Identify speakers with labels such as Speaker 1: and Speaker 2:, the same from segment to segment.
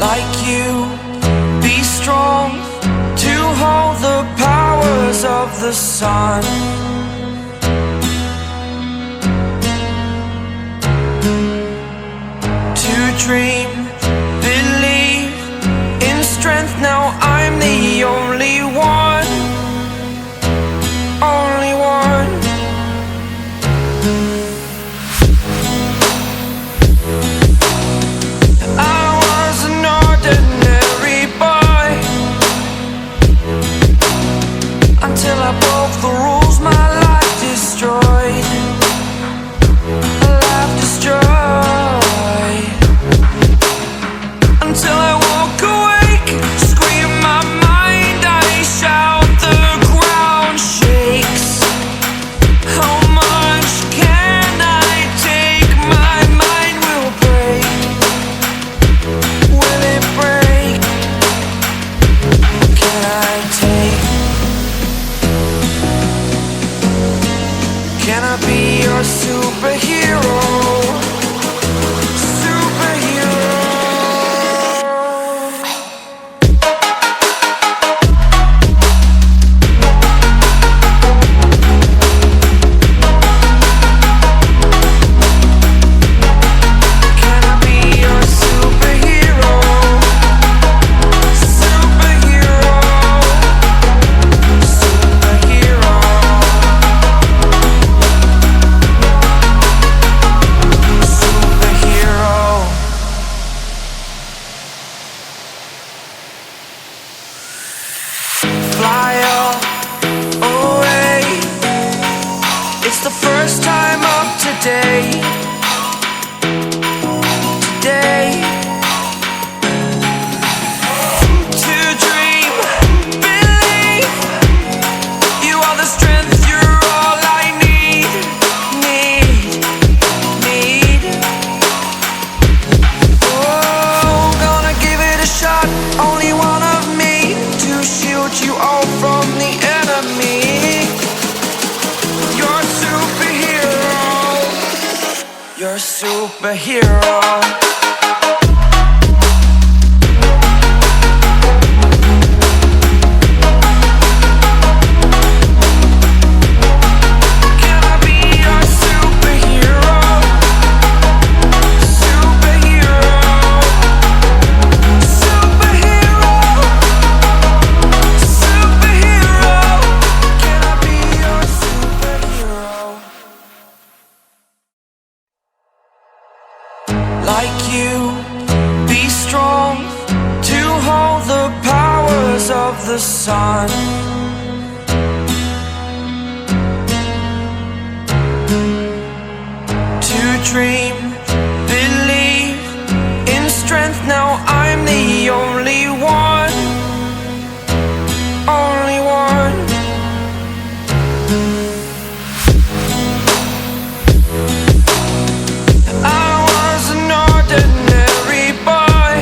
Speaker 1: like you. Be strong to hold the powers of the sun. To dream, believe in strength. Now I'm the only one, only one. I was an ordinary boy until I broke the rules. My life destroyed, life destroyed. Until I woke awake, scream my mind, I shout, the ground shakes. How much can I take? My mind will break. Will it break? Can I take? Can I be your superhero? Fly away. It's the first time of today. Today. To dream, believe. You are the strength, you're all I need. Need. Oh, gonna give it a shot. Only one of me to shield you all from the enemy. You're a superhero. You're a superhero. Can I be your superhero? Superhero. Superhero. Superhero. Can I be your superhero? Like you, be strong to hold the powers of the sun. To dream, believe in strength. Now I'm the only one, only one. I was an ordinary boy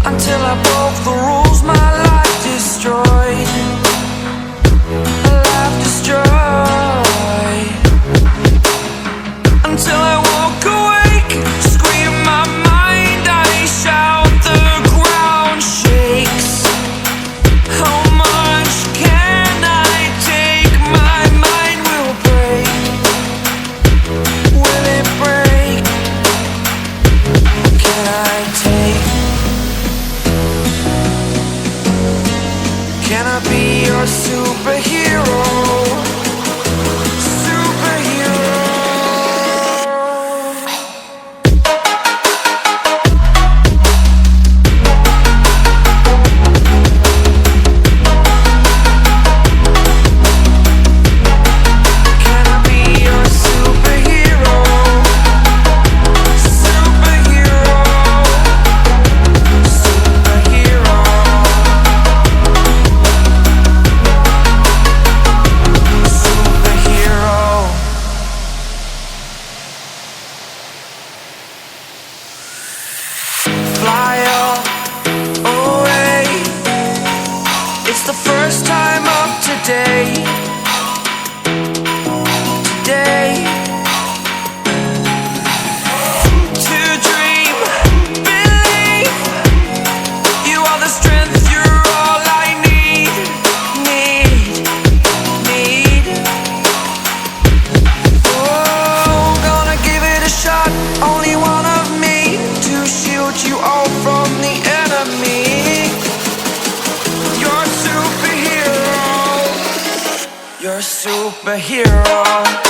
Speaker 1: until I broke the rules. My life destroyed, life destroyed. Until I woke awake, scream my mind, I shout, the ground shakes. How much can I take? My mind will break. Will it break? Can I take? Can I be your superhero? Superhero. Can I be your superhero? Superhero. Superhero. Fly away. It's the first time of today. Today. To dream. You're a superhero.